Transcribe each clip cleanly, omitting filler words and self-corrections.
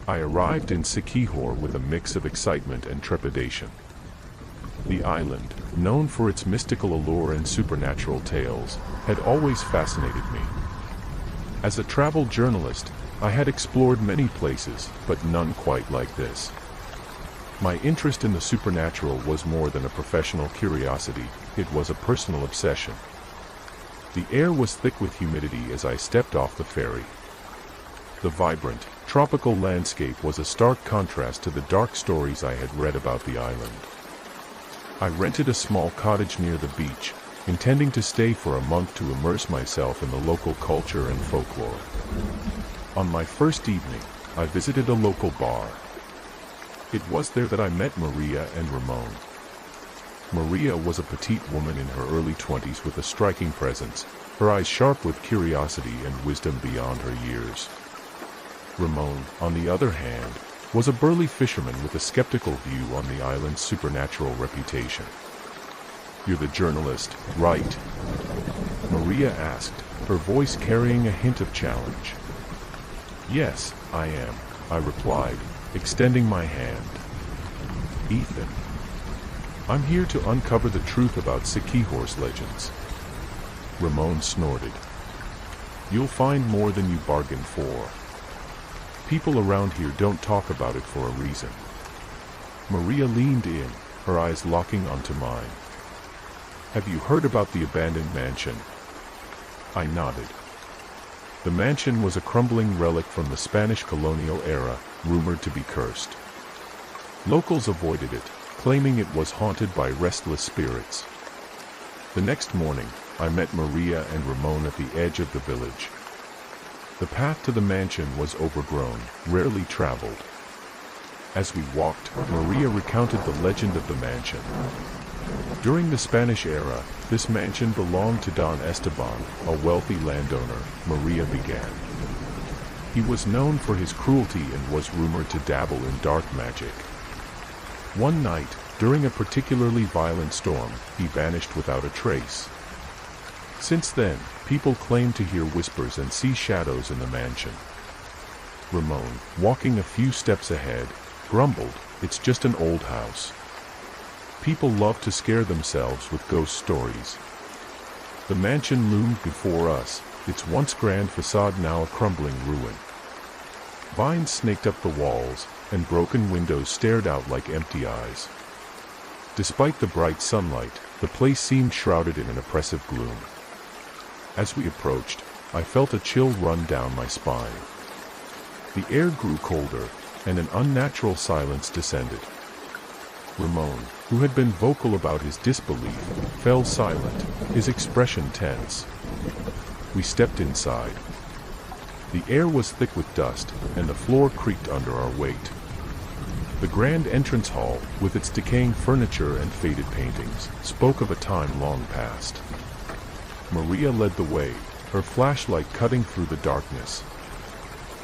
I arrived in Siquijor with a mix of excitement and trepidation. The island, known for its mystical allure and supernatural tales, had always fascinated me. As a travel journalist, I had explored many places, but none quite like this. My interest in the supernatural was more than a professional curiosity, it was a personal obsession. The air was thick with humidity as I stepped off the ferry. The vibrant, tropical landscape was a stark contrast to the dark stories I had read about the island. I rented a small cottage near the beach, intending to stay for a month to immerse myself in the local culture and folklore. On my first evening, I visited a local bar. It was there that I met Maria and Ramon. Maria was a petite woman in her early 20s with a striking presence, her eyes sharp with curiosity and wisdom beyond her years. Ramon, on the other hand, was a burly fisherman with a skeptical view on the island's supernatural reputation. "You're the journalist, right?" Maria asked, her voice carrying a hint of challenge. "Yes, I am," I replied, extending my hand. "Ethan. I'm here to uncover the truth about Siquijor's legends." Ramon snorted. "You'll find more than you bargained for. People around here don't talk about it for a reason." Maria leaned in, her eyes locking onto mine. "Have you heard about the abandoned mansion?" I nodded. The mansion was a crumbling relic from the Spanish colonial era, rumored to be cursed. Locals avoided it, claiming it was haunted by restless spirits. The next morning, I met Maria and Ramon at the edge of the village. The path to the mansion was overgrown, rarely traveled. As we walked, Maria recounted the legend of the mansion. During the Spanish era, this mansion belonged to Don Esteban, a wealthy landowner, Maria began. He was known for his cruelty and was rumored to dabble in dark magic. One night, during a particularly violent storm, he vanished without a trace. Since then, people claim to hear whispers and see shadows in the mansion. Ramon, walking a few steps ahead, grumbled, "It's just an old house. People love to scare themselves with ghost stories." The mansion loomed before us, its once grand facade now a crumbling ruin. Vines snaked up the walls, and broken windows stared out like empty eyes. Despite the bright sunlight, the place seemed shrouded in an oppressive gloom. As we approached, I felt a chill run down my spine. The air grew colder, and an unnatural silence descended. Ramon, who had been vocal about his disbelief, fell silent, his expression tense. We stepped inside. The air was thick with dust, and the floor creaked under our weight. The grand entrance hall, with its decaying furniture and faded paintings, spoke of a time long past. Maria led the way, her flashlight cutting through the darkness.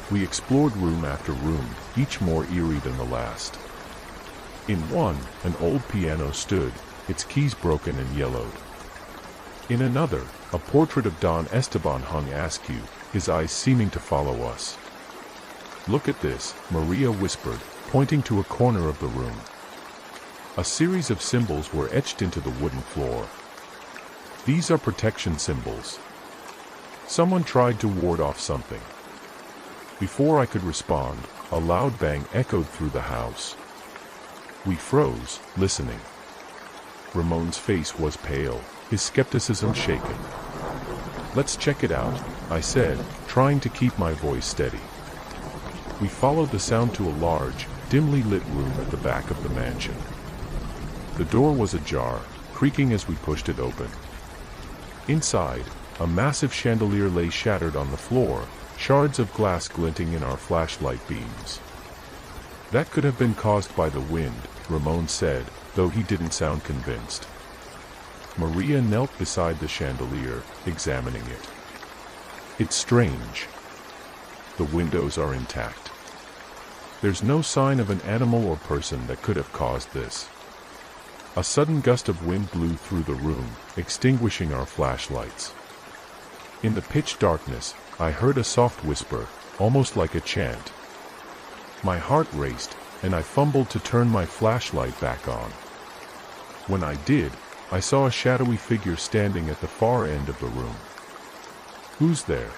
We explored room after room, each more eerie than the last. In one, an old piano stood, its keys broken and yellowed. In another, a portrait of Don Esteban hung askew, his eyes seeming to follow us. "Look at this," Maria whispered, pointing to a corner of the room. A series of symbols were etched into the wooden floor. "These are protection symbols. Someone tried to ward off something." Before I could respond, a loud bang echoed through the house. We froze, listening. Ramon's face was pale, his skepticism shaken. "Let's check it out," I said, trying to keep my voice steady. We followed the sound to a large, dimly lit room at the back of the mansion. The door was ajar, creaking as we pushed it open. Inside, a massive chandelier lay shattered on the floor, shards of glass glinting in our flashlight beams. "That could have been caused by the wind," Ramon said, though he didn't sound convinced. Maria knelt beside the chandelier, examining it. "It's strange. The windows are intact. There's no sign of an animal or person that could have caused this." A sudden gust of wind blew through the room, extinguishing our flashlights. In the pitch darkness, I heard a soft whisper, almost like a chant. My heart raced, and I fumbled to turn my flashlight back on. When I did, I saw a shadowy figure standing at the far end of the room. "Who's there?"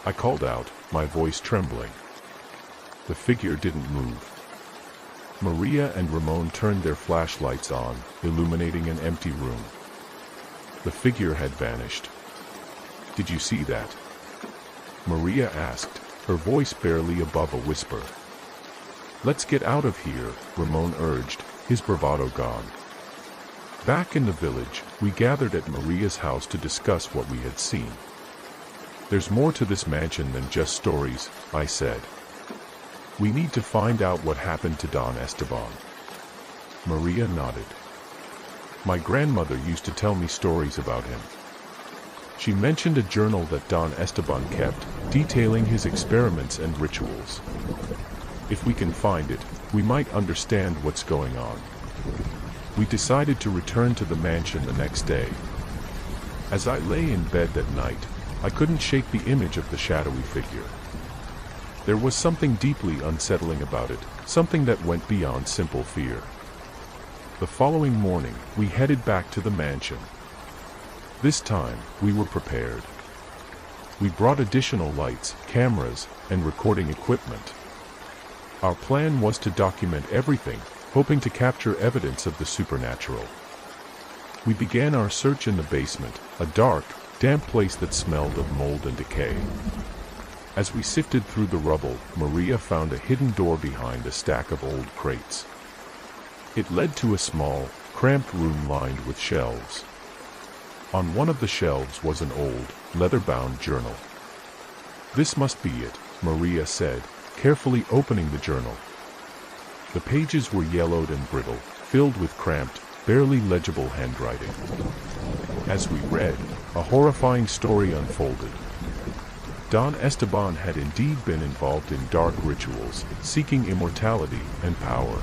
I called out, my voice trembling. The figure didn't move. Maria and Ramon turned their flashlights on, illuminating an empty room. The figure had vanished. "Did you see that?" Maria asked, her voice barely above a whisper. "Let's get out of here," Ramon urged, his bravado gone. Back in the village, we gathered at Maria's house to discuss what we had seen. "There's more to this mansion than just stories," I said. "We need to find out what happened to Don Esteban." Maria nodded. "My grandmother used to tell me stories about him. She mentioned a journal that Don Esteban kept, detailing his experiments and rituals. If we can find it, we might understand what's going on." We decided to return to the mansion the next day. As I lay in bed that night, I couldn't shake the image of the shadowy figure. There was something deeply unsettling about it, something that went beyond simple fear. The following morning, we headed back to the mansion. This time, we were prepared. We brought additional lights, cameras, and recording equipment. Our plan was to document everything, hoping to capture evidence of the supernatural. We began our search in the basement, a dark, damp place that smelled of mold and decay. As we sifted through the rubble, Maria found a hidden door behind a stack of old crates. It led to a small, cramped room lined with shelves. On one of the shelves was an old, leather-bound journal. "This must be it," Maria said, carefully opening the journal. The pages were yellowed and brittle, filled with cramped, barely legible handwriting. As we read, a horrifying story unfolded. Don Esteban had indeed been involved in dark rituals, seeking immortality and power.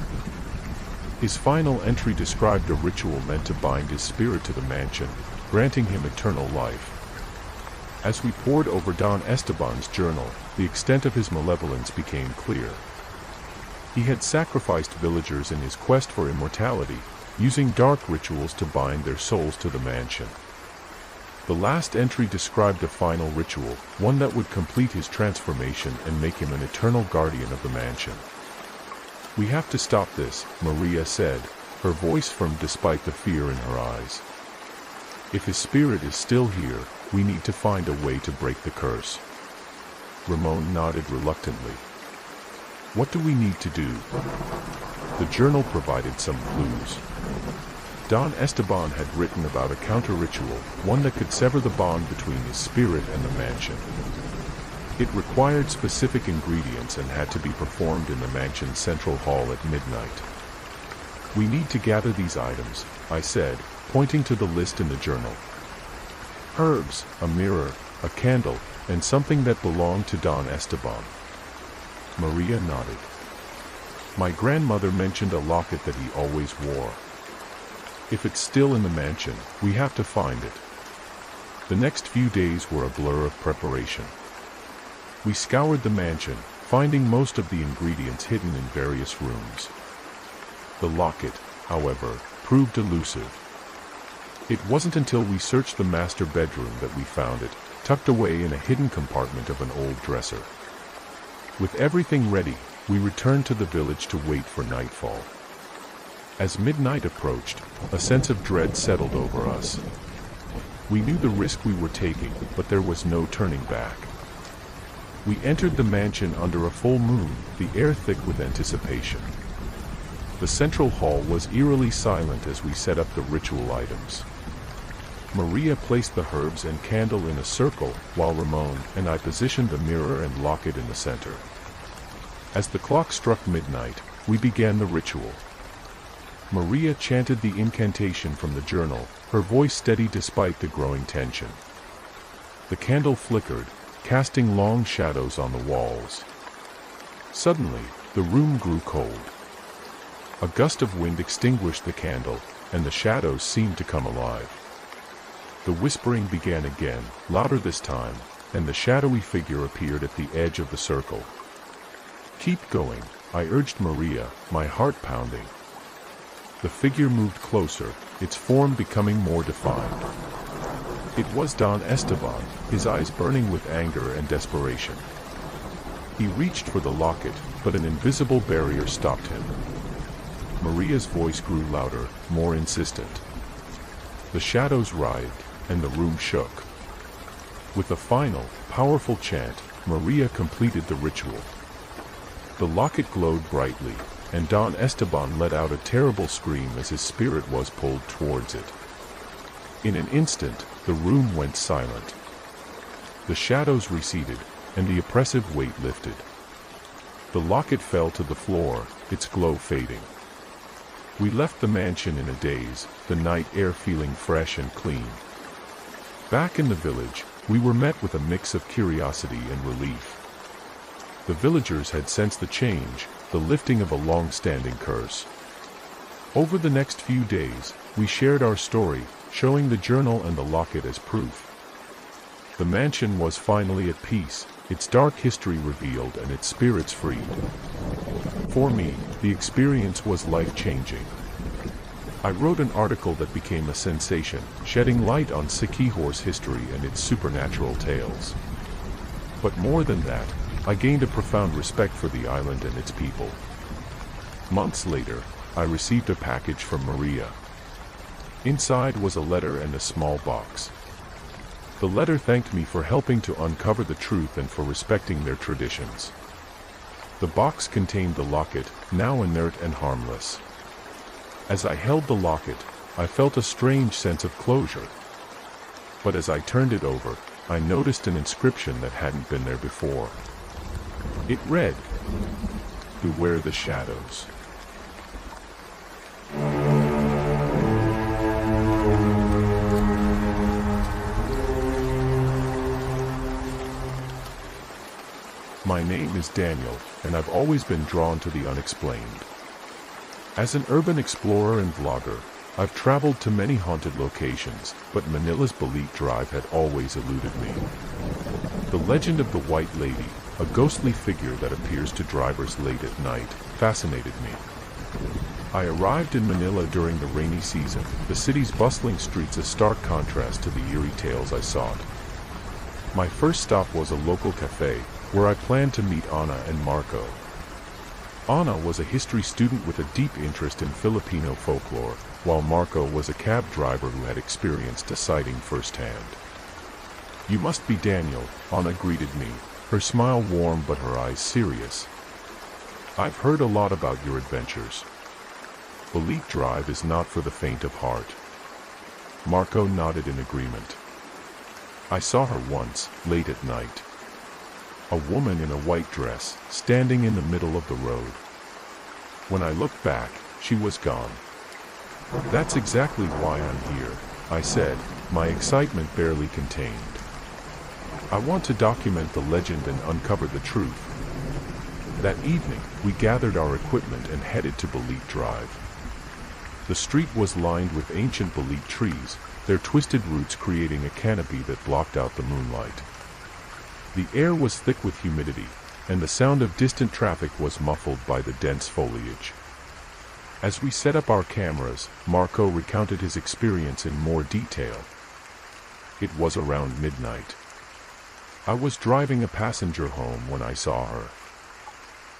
His final entry described a ritual meant to bind his spirit to the mansion, granting him eternal life. As we pored over Don Esteban's journal, the extent of his malevolence became clear. He had sacrificed villagers in his quest for immortality, using dark rituals to bind their souls to the mansion. The last entry described a final ritual, one that would complete his transformation and make him an eternal guardian of the mansion. "We have to stop this," Maria said, her voice firm despite the fear in her eyes. "If his spirit is still here, we need to find a way to break the curse." Ramon nodded reluctantly. "What do we need to do?" The journal provided some clues. Don Esteban had written about a counter-ritual, one that could sever the bond between his spirit and the mansion. It required specific ingredients and had to be performed in the mansion's central hall at midnight. "We need to gather these items," I said, pointing to the list in the journal. "Herbs, a mirror, a candle, and something that belonged to Don Esteban." Maria nodded. "My grandmother mentioned a locket that he always wore. If it's still in the mansion, we have to find it." The next few days were a blur of preparation. We scoured the mansion, finding most of the ingredients hidden in various rooms. The locket, however, proved elusive. It wasn't until we searched the master bedroom that we found it, tucked away in a hidden compartment of an old dresser. With everything ready, we returned to the village to wait for nightfall. As midnight approached, a sense of dread settled over us. We knew the risk we were taking, but there was no turning back. We entered the mansion under a full moon, the air thick with anticipation. The central hall was eerily silent as we set up the ritual items. Maria placed the herbs and candle in a circle, while Ramon and I positioned the mirror and locket in the center. As the clock struck midnight, we began the ritual. Maria chanted the incantation from the journal, her voice steady despite the growing tension. The candle flickered, casting long shadows on the walls. Suddenly, the room grew cold. A gust of wind extinguished the candle, and the shadows seemed to come alive. The whispering began again, louder this time, and the shadowy figure appeared at the edge of the circle. Keep going, I urged Maria, my heart pounding. The figure moved closer, its form becoming more defined. It was Don Esteban, his eyes burning with anger and desperation. He reached for the locket, but an invisible barrier stopped him. Maria's voice grew louder, more insistent. The shadows writhed, and the room shook. With a final, powerful chant, Maria completed the ritual. The locket glowed brightly, and Don Esteban let out a terrible scream as his spirit was pulled towards it. In an instant, the room went silent. The shadows receded, and the oppressive weight lifted. The locket fell to the floor, its glow fading. We left the mansion in a daze, the night air feeling fresh and clean. Back in the village, we were met with a mix of curiosity and relief. The villagers had sensed the change, the lifting of a long-standing curse. Over the next few days, we shared our story, showing the journal and the locket as proof. The mansion was finally at peace, its dark history revealed and its spirits freed. For me, the experience was life-changing. I wrote an article that became a sensation, shedding light on Siquijor's history and its supernatural tales. But more than that, I gained a profound respect for the island and its people. Months later, I received a package from Maria. Inside was a letter and a small box. The letter thanked me for helping to uncover the truth and for respecting their traditions. The box contained the locket, now inert and harmless. As I held the locket, I felt a strange sense of closure. But as I turned it over, I noticed an inscription that hadn't been there before. It read, "Beware the shadows." My name is Daniel, and I've always been drawn to the unexplained. As an urban explorer and vlogger, I've traveled to many haunted locations, but Manila's Belite Drive had always eluded me. The legend of the White Lady, a ghostly figure that appears to drivers late at night, fascinated me. I arrived in Manila during the rainy season, the city's bustling streets a stark contrast to the eerie tales I sought. My first stop was a local cafe, where I planned to meet Ana and Marco. Ana was a history student with a deep interest in Filipino folklore, while Marco was a cab driver who had experienced a sighting firsthand. "You must be Daniel," Ana greeted me, her smile warm but her eyes serious. "I've heard a lot about your adventures. Belite Drive is not for the faint of heart." Marco nodded in agreement. "I saw her once, late at night. A woman in a white dress, standing in the middle of the road. When I looked back, she was gone." "That's exactly why I'm here," I said, my excitement barely contained. "I want to document the legend and uncover the truth." That evening, we gathered our equipment and headed to Belite Drive. The street was lined with ancient Belite trees, their twisted roots creating a canopy that blocked out the moonlight. The air was thick with humidity, and the sound of distant traffic was muffled by the dense foliage. As we set up our cameras, Marco recounted his experience in more detail. It was around midnight. I was driving a passenger home when I saw her.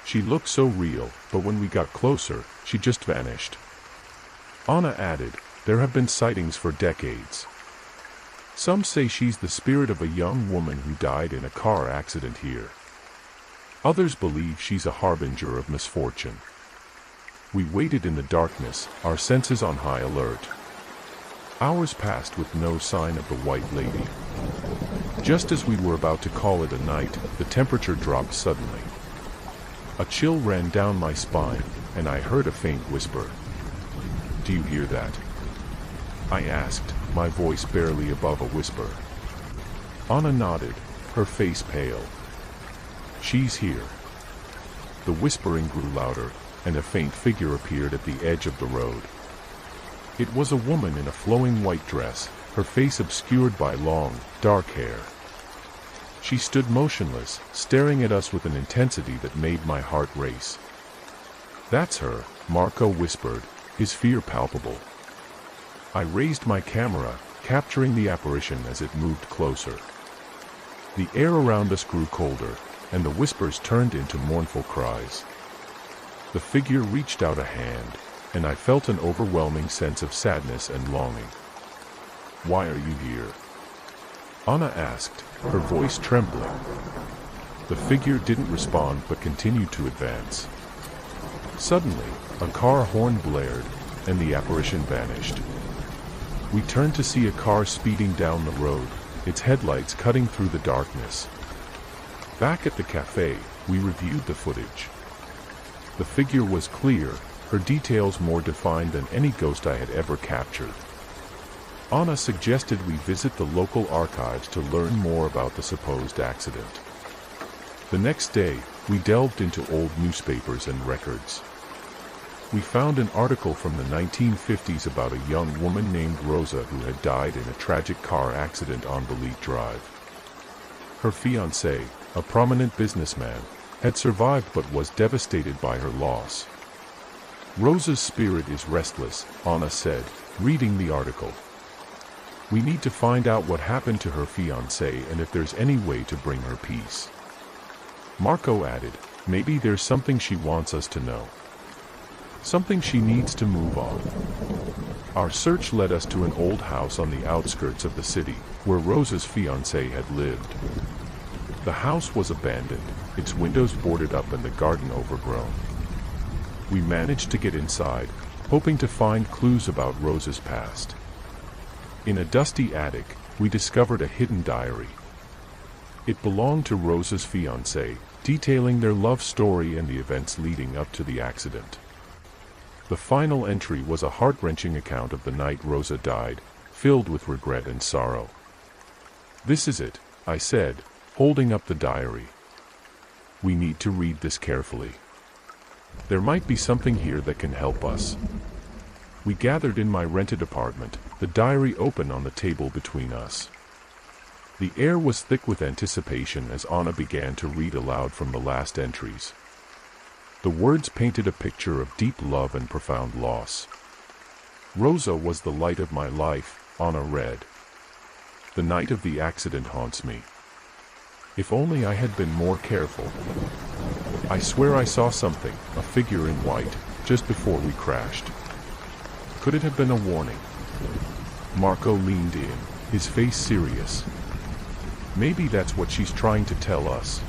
She looked so real, but when we got closer, she just vanished. Ana added, "There have been sightings for decades. Some say she's the spirit of a young woman who died in a car accident here. Others believe she's a harbinger of misfortune." We waited in the darkness, our senses on high alert. Hours passed with no sign of the White Lady. Just as we were about to call it a night, the temperature dropped suddenly. A chill ran down my spine, and I heard a faint whisper. "Do you hear that?" I asked, my voice barely above a whisper. Ana nodded, her face pale. "She's here." The whispering grew louder, and a faint figure appeared at the edge of the road. It was a woman in a flowing white dress, her face obscured by long, dark hair. She stood motionless, staring at us with an intensity that made my heart race. "That's her," Marco whispered, his fear palpable. I raised my camera, capturing the apparition as it moved closer. The air around us grew colder, and the whispers turned into mournful cries. The figure reached out a hand, and I felt an overwhelming sense of sadness and longing. "Why are you here?" Anna asked, her voice trembling. The figure didn't respond but continued to advance. Suddenly, a car horn blared, and the apparition vanished. We turned to see a car speeding down the road, its headlights cutting through the darkness. Back at the cafe, we reviewed the footage. The figure was clear, her details more defined than any ghost I had ever captured. Anna suggested we visit the local archives to learn more about the supposed accident. The next day, we delved into old newspapers and records. We found an article from the 1950s about a young woman named Rosa who had died in a tragic car accident on Belite Drive. Her fiancé, a prominent businessman, had survived but was devastated by her loss. "Rosa's spirit is restless," Anna said, reading the article. "We need to find out what happened to her fiancé and if there's any way to bring her peace." Marco added, "Maybe there's something she wants us to know. Something she needs to move on." Our search led us to an old house on the outskirts of the city, where Rosa's fiancé had lived. The house was abandoned, its windows boarded up and the garden overgrown. We managed to get inside, hoping to find clues about Rosa's past. In a dusty attic, we discovered a hidden diary. It belonged to Rosa's fiancé, detailing their love story and the events leading up to the accident. The final entry was a heart-wrenching account of the night Rosa died, filled with regret and sorrow. "This is it," I said, holding up the diary. "We need to read this carefully. There might be something here that can help us." We gathered in my rented apartment, the diary open on the table between us. The air was thick with anticipation as Anna began to read aloud from the last entries. The words painted a picture of deep love and profound loss. "Rosa was the light of my life," Anna read. "The night of the accident haunts me. If only I had been more careful. I swear I saw something, a figure in white, just before we crashed. Could it have been a warning?" Marco leaned in, his face serious. "Maybe that's what she's trying to tell us."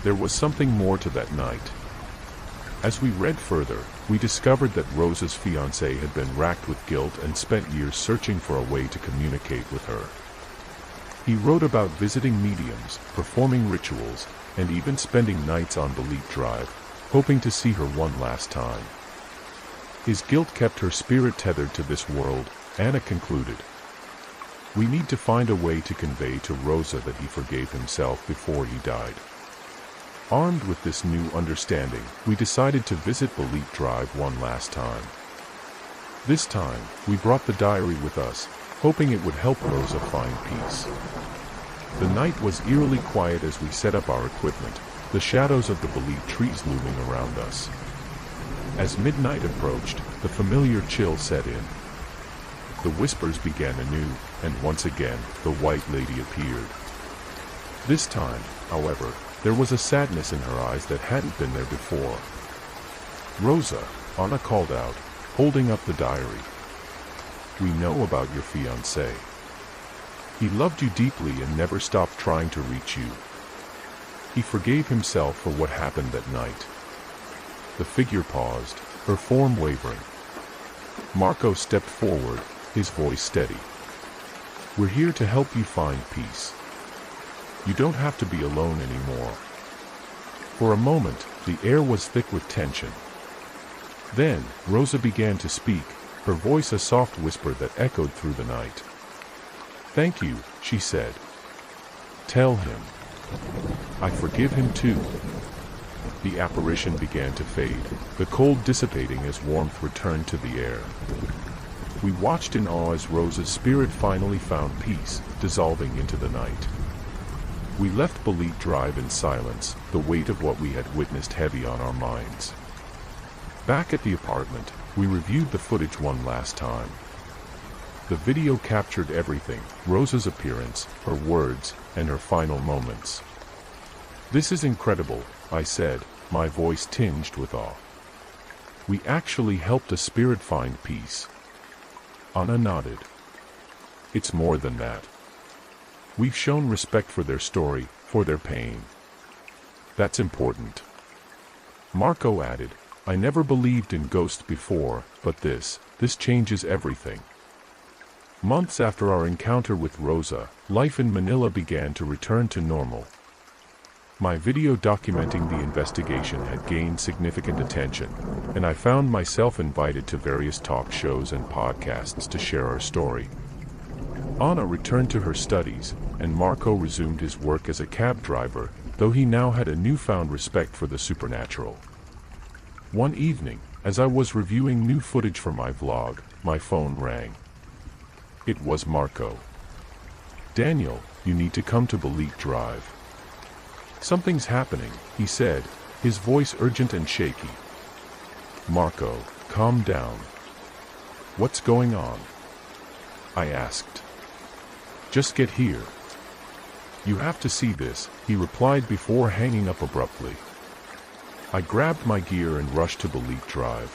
There was something more to that night. As we read further, we discovered that Rosa's fiancé had been racked with guilt and spent years searching for a way to communicate with her. He wrote about visiting mediums, performing rituals, and even spending nights on Belite Drive, hoping to see her one last time. His guilt kept her spirit tethered to this world, Anna concluded. We need to find a way to convey to Rosa that he forgave himself before he died. Armed with this new understanding, we decided to visit Belite Drive one last time. This time, we brought the diary with us, hoping it would help Rosa find peace. The night was eerily quiet as we set up our equipment, the shadows of the Belite trees looming around us. As midnight approached, the familiar chill set in. The whispers began anew, and once again, the White Lady appeared. This time, however, there was a sadness in her eyes that hadn't been there before. "Rosa," Anna called out, holding up the diary. "We know about your fiancé. He loved you deeply and never stopped trying to reach you. He forgave himself for what happened that night." The figure paused, her form wavering. Marco stepped forward, his voice steady. "We're here to help you find peace. You don't have to be alone anymore." For a moment, the air was thick with tension. Then, Rosa began to speak, her voice a soft whisper that echoed through the night. "Thank you," she said. "Tell him. I forgive him too." The apparition began to fade, the cold dissipating as warmth returned to the air. We watched in awe as Rosa's spirit finally found peace, dissolving into the night. We left Belite Drive in silence, the weight of what we had witnessed heavy on our minds. Back at the apartment, we reviewed the footage one last time. The video captured everything: Rosa's appearance, her words, and her final moments. "This is incredible," I said, my voice tinged with awe. "We actually helped a spirit find peace." Anna nodded. "It's more than that. We've shown respect for their story, for their pain. That's important." Marco added, "I never believed in ghosts before, but this changes everything." Months after our encounter with Rosa, life in Manila began to return to normal. My video documenting the investigation had gained significant attention, and I found myself invited to various talk shows and podcasts to share our story. Anna returned to her studies, and Marco resumed his work as a cab driver, though he now had a newfound respect for the supernatural. One evening, as I was reviewing new footage for my vlog, my phone rang. It was Marco. "Daniel, you need to come to Belite Drive." "Something's happening," he said, his voice urgent and shaky. "Marco, calm down. What's going on?" I asked. "Just get here. You have to see this," he replied before hanging up abruptly. I grabbed my gear and rushed to Belite Drive.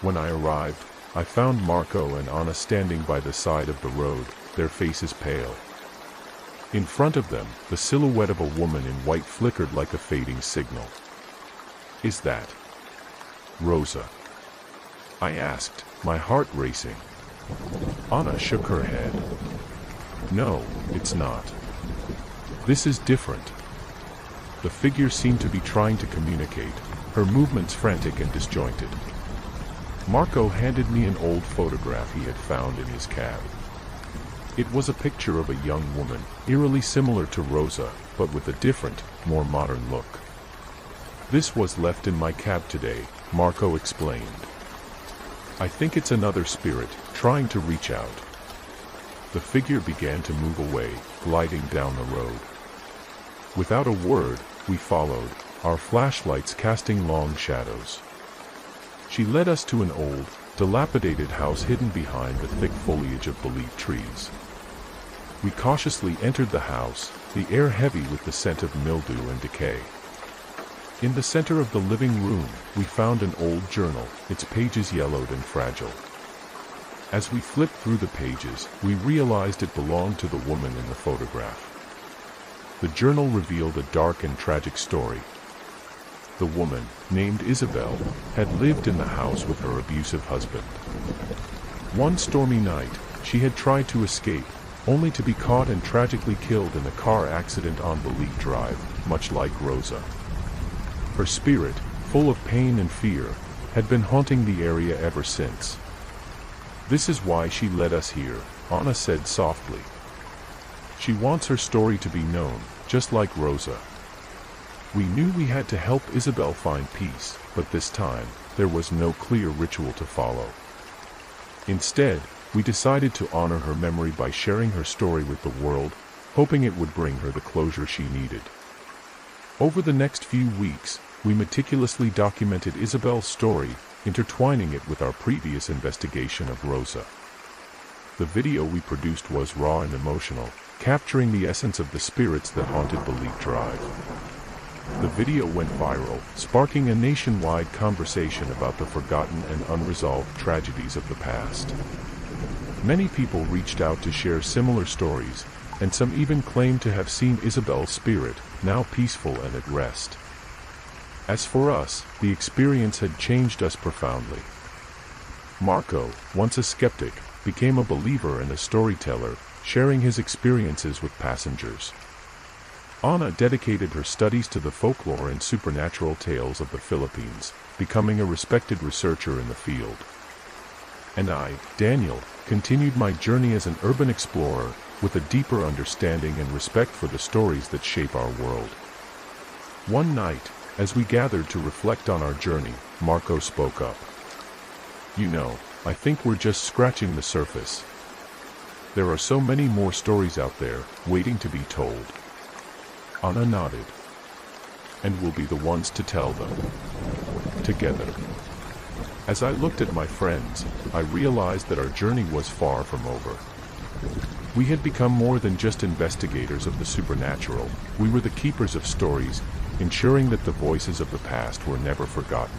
When I arrived, I found Marco and Anna standing by the side of the road, their faces pale. In front of them, the silhouette of a woman in white flickered like a fading signal. "Is that Rosa?" I asked, my heart racing. Anna shook her head. "No, it's not. This is different." The figure seemed to be trying to communicate, her movements frantic and disjointed. Marco handed me an old photograph he had found in his cab. It was a picture of a young woman, eerily similar to Rosa, but with a different, more modern look. "This was left in my cab today," Marco explained. "I think it's another spirit, trying to reach out." The figure began to move away, gliding down the road. Without a word, we followed, our flashlights casting long shadows. She led us to an old, dilapidated house hidden behind the thick foliage of Belite trees. We cautiously entered the house, the air heavy with the scent of mildew and decay. In the center of the living room, we found an old journal, its pages yellowed and fragile. As we flipped through the pages, we realized it belonged to the woman in the photograph. The journal revealed a dark and tragic story. The woman, named Isabel, had lived in the house with her abusive husband. One stormy night, she had tried to escape, only to be caught and tragically killed in a car accident on Belite Drive, much like Rosa. Her spirit, full of pain and fear, had been haunting the area ever since. "This is why she led us here," Anna said softly. "She wants her story to be known, just like Rosa." We knew we had to help Isabel find peace, but this time, there was no clear ritual to follow. Instead, we decided to honor her memory by sharing her story with the world, hoping it would bring her the closure she needed. Over the next few weeks, we meticulously documented Isabel's story, intertwining it with our previous investigation of Rosa. The video we produced was raw and emotional, capturing the essence of the spirits that haunted Belite Drive. The video went viral, sparking a nationwide conversation about the forgotten and unresolved tragedies of the past. Many people reached out to share similar stories, and some even claimed to have seen Isabel's spirit, now peaceful and at rest. As for us, the experience had changed us profoundly. Marco, once a skeptic, became a believer and a storyteller, sharing his experiences with passengers. Anna dedicated her studies to the folklore and supernatural tales of the Philippines, becoming a respected researcher in the field. And I, Daniel, continued my journey as an urban explorer, with a deeper understanding and respect for the stories that shape our world. One night, as we gathered to reflect on our journey, Marco spoke up. "You know, I think we're just scratching the surface. There are so many more stories out there, waiting to be told." Anna nodded. And we'll be the ones to tell them. Together. As I looked at my friends, I realized that our journey was far from over. We had become more than just investigators of the supernatural. We were the keepers of stories, ensuring that the voices of the past were never forgotten.